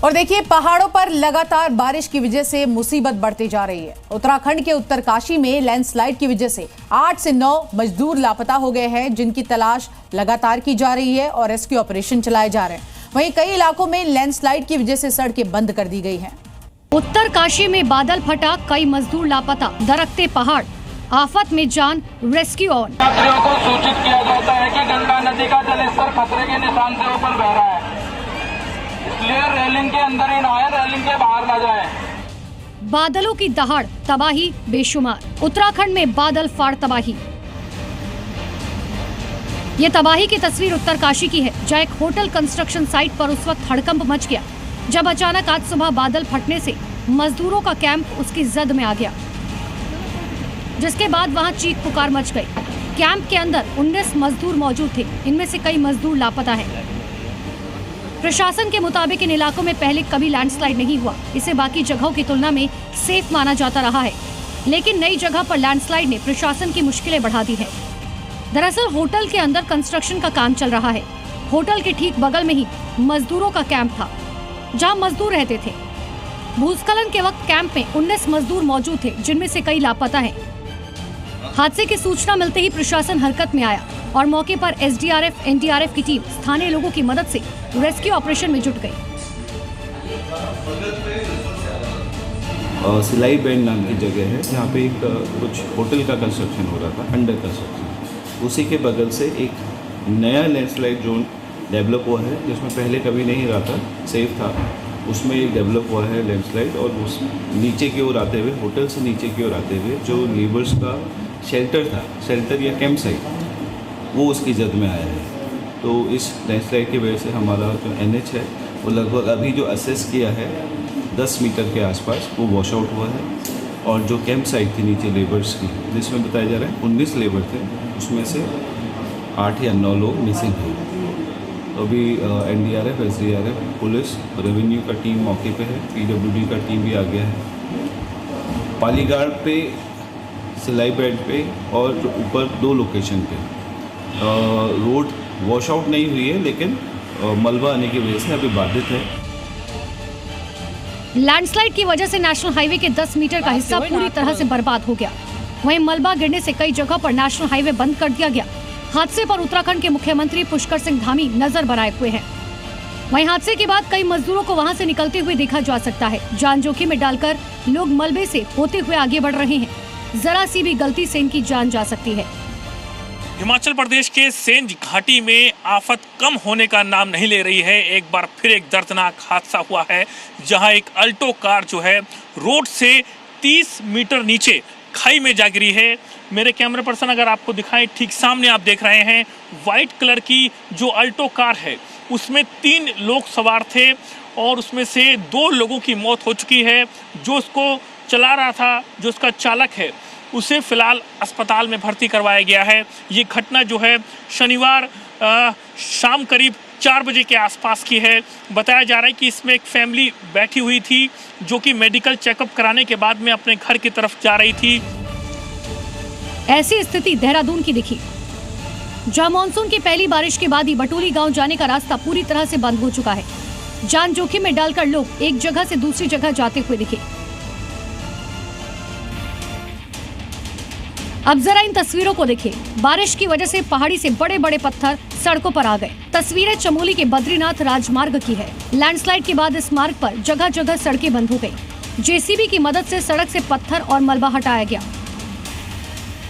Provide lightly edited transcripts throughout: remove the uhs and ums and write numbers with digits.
और देखिए, पहाड़ों पर लगातार बारिश की वजह से मुसीबत बढ़ती जा रही है। उत्तराखंड के उत्तरकाशी में लैंडस्लाइड की वजह से 8 से 9 मजदूर लापता हो गए हैं, जिनकी तलाश लगातार की जा रही है और रेस्क्यू ऑपरेशन चलाए जा रहे हैं। वहीं कई इलाकों में लैंडस्लाइड की वजह से सड़कें बंद कर दी गई हैं। उत्तरकाशी में बादल फटा, कई मजदूर लापता, दरकते पहाड़, आफत में जान, रेस्क्यू ऑन। यात्रियों को सूचित किया जाता है कि गंगा नदी का जलस्तर खतरे के निशान से ऊपर बह रहा है, इसलिए रेलिंग के अंदर ही नहाए, रेलिंग के बाहर न जाएं। बादलों की दहाड़, तबाही बेशुमार। उत्तराखंड में बादल फाड़ तबाही। ये तबाही की तस्वीर उत्तरकाशी की है, जहां एक होटल कंस्ट्रक्शन साइट पर उस वक्त हड़कंप मच गया जब अचानक आज सुबह बादल फटने से मजदूरों का कैंप उसकी जद में आ गया, जिसके बाद वहां चीख पुकार मच गई। कैंप के अंदर 19 मजदूर मौजूद थे, इनमें से कई मजदूर लापता हैं। प्रशासन के मुताबिक इन इलाकों में पहले कभी लैंडस्लाइड नहीं हुआ, इसे बाकी जगहों की तुलना में सेफ माना जाता रहा है, लेकिन नई जगह पर लैंडस्लाइड ने प्रशासन की मुश्किलें बढ़ा दी है। दरअसल होटल के अंदर कंस्ट्रक्शन का काम चल रहा है। होटल के ठीक बगल में ही मजदूरों का कैंप था, जहां मजदूर रहते थे। भूस्खलन के वक्त कैंप में 19 मजदूर मौजूद थे, जिनमें से कई लापता हैं। हादसे की सूचना मिलते ही प्रशासन हरकत में आया और मौके पर एसडीआरएफ, एनडीआरएफ की टीम स्थानीय लोगों की मदद से रेस्क्यू ऑपरेशन में जुट गई। सिलाई बैंड नाम की जगह है, जहाँ पे एक कुछ होटल का कंस्ट्रक्शन हो रहा था, अंडर कंस्ट्रक्शन। उसी के बगल से एक नया लैंडस्लाइड जोन डेवलप हुआ है, जिसमें पहले कभी नहीं रहा था, सेफ था। उसमें एक डेवलप हुआ है लैंडस्लाइड, और उस नीचे की ओर आते हुए, होटल से नीचे की ओर आते हुए जो लेबर्स का शेल्टर था, शेल्टर या कैंप साइट, वो उसकी जद में आया है। तो इस लैंडस्लाइड की वजह से हमारा जो एनएच है वो लगभग अभी जो असेस किया है 10 मीटर के आसपास वो वॉश आउट हुआ है। और जो कैंप साइट थी नीचे लेबर्स की, जिसमें बताया जा रहा है 19 लेबर थे, उसमें से 8 या 9 लोग मिसिंग थे। तो अभी एनडीआरएफ, एसडीआरएफ, पुलिस, रेवेन्यू का टीम मौके पे है, पीडब्ल्यूडी का टीम भी आ गया है। पालीगाड़ पे, सिलाई बेड पे और ऊपर 2 लोकेशन पे रोड वॉश आउट नहीं हुई है, लेकिन मलबा आने की वजह से अभी बाधित है। लैंडस्लाइड की वजह से नेशनल हाईवे के 10 मीटर का हिस्सा पूरी तरह से बर्बाद हो गया। वहीं मलबा गिरने से कई जगहों पर नेशनल हाईवे बंद कर दिया गया। हादसे पर उत्तराखंड के मुख्यमंत्री पुष्कर सिंह धामी नजर बनाए हुए हैं। वहीं हादसे के बाद कई मजदूरों को वहां से निकलते हुए देखा जा सकता है। जान जोखिम में डालकर लोग मलबे से होते हुए आगे बढ़ रहे हैं। जरा सी भी गलती से इनकी जान जा सकती है। हिमाचल प्रदेश के सेंज घाटी में आफत कम होने का नाम नहीं ले रही है। एक बार फिर एक दर्दनाक हादसा हुआ है, जहां एक अल्टो कार जो है रोड से 30 मीटर नीचे खाई में जा गिरी है। मेरे कैमरा पर्सन अगर आपको दिखाएं, ठीक सामने आप देख रहे हैं वाइट कलर की जो अल्टो कार है, उसमें 3 लोग सवार थे और उसमें से 2 लोगों की मौत हो चुकी है। जो उसको चला रहा था, जो उसका चालक है, उसे फिलहाल अस्पताल में भर्ती करवाया गया है। ये घटना जो है शनिवार शाम करीब 4 बजे के आसपास की है। बताया जा रहा है कि इसमें एक फैमिली बैठी हुई थी, जो कि मेडिकल चेकअप कराने के बाद में अपने घर की तरफ जा रही थी। ऐसी स्थिति देहरादून की दिखी, जहां मानसून की पहली बारिश के बाद ही बटोली गांव जाने का रास्ता पूरी तरह से बंद हो चुका है। जान जोखिम में डालकर लोग एक जगह से दूसरी जगह जाते हुए दिखे। अब जरा इन तस्वीरों को देखिए। बारिश की वजह से पहाड़ी से बड़े बड़े पत्थर सड़कों पर आ गए। तस्वीरें चमोली के बद्रीनाथ राजमार्ग की है। लैंडस्लाइड के बाद इस मार्ग पर जगह जगह सड़कें बंद हो गई। जेसीबी की मदद से सड़क से पत्थर और मलबा हटाया गया।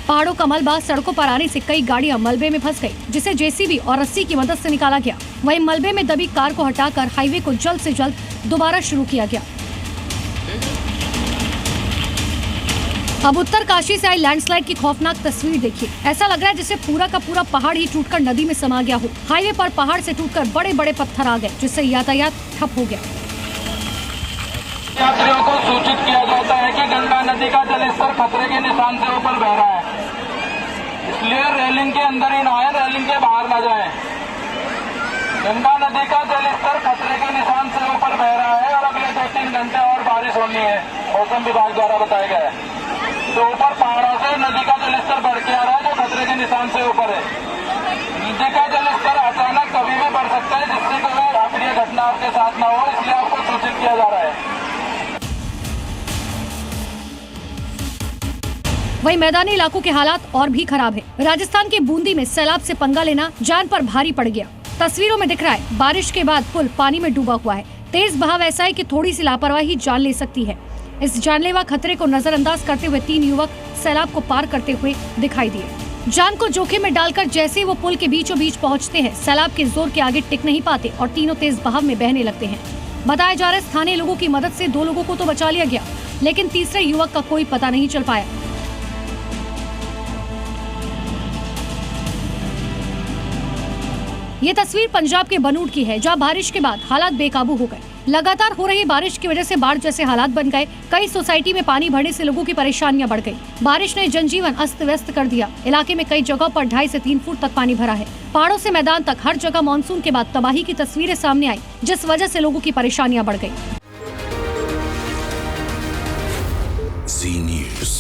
पहाड़ों का मलबा सड़कों पर आने से कई गाड़ियां मलबे में फंस गई, जिसे जेसीबी और रस्सी की मदद से निकाला गया। वहीं मलबे में दबी कार को हटाकर हाईवे को जल्द से जल्द दोबारा शुरू किया गया। अब उत्तरकाशी से आई लैंडस्लाइड की खौफनाक तस्वीर देखिए। ऐसा लग रहा है जैसे पूरा का पूरा पहाड़ ही टूटकर नदी में समा गया हो। हाईवे पर पहाड़ से टूटकर बड़े बड़े पत्थर आ गए, जिससे यातायात ठप हो गया। यात्रियों को सूचित किया जाता है कि गंगा नदी का जलस्तर खतरे के निशान से ऊपर बह रहा है, इसलिए रेलिंग के अंदर ही नहाए, रेलिंग के बाहर न जाएं। गंगा नदी का जलस्तर खतरे के निशान से ऊपर बह रहा है और अगले 2-3 घंटे और बारिश होनी है, मौसम विभाग द्वारा बताया गया है। तो ऊपर पहाड़ों से नदी का जलस्तर बढ़ के आ रहा है, जो खतरे के निशान से ऊपर है। नदी का जलस्तर अचानक कभी भी बढ़ सकता है, जिससे कोई अप्रिय घटना आपके साथ न हो, इसलिए आपको सूचित वहीं मैदानी इलाकों के हालात और भी खराब है। राजस्थान के बूंदी में सैलाब से पंगा लेना जान पर भारी पड़ गया। तस्वीरों में दिख रहा है बारिश के बाद पुल पानी में डूबा हुआ है। तेज बहाव ऐसा है कि थोड़ी सी लापरवाही जान ले सकती है। इस जानलेवा खतरे को नजरअंदाज करते हुए 3 युवक सैलाब को पार करते हुए दिखाई दिए। जान को जोखिम में डालकर जैसे ही वो पुल के बीचों बीच पहुंचते हैं, सैलाब के जोर के आगे टिक नहीं पाते और तीनों तेज बहाव में बहने लगते हैं। बताया जा रहा है स्थानीय लोगों की मदद से 2 लोगों को तो बचा लिया गया, लेकिन तीसरे युवक का कोई पता नहीं चल पाया। ये तस्वीर पंजाब के बनूड़ की है, जहां बारिश के बाद हालात बेकाबू हो गए। लगातार हो रही बारिश की वजह से बाढ़ जैसे हालात बन गए। कई सोसाइटी में पानी भरने से लोगों की परेशानियां बढ़ गई। बारिश ने जनजीवन अस्त व्यस्त कर दिया। इलाके में कई जगहों पर 2.5 से 3 फुट तक पानी भरा है। पहाड़ों से मैदान तक हर जगह मानसून के बाद तबाही की तस्वीरें सामने आई, जिस वजह से लोगों की परेशानियां बढ़ गई। Zee News।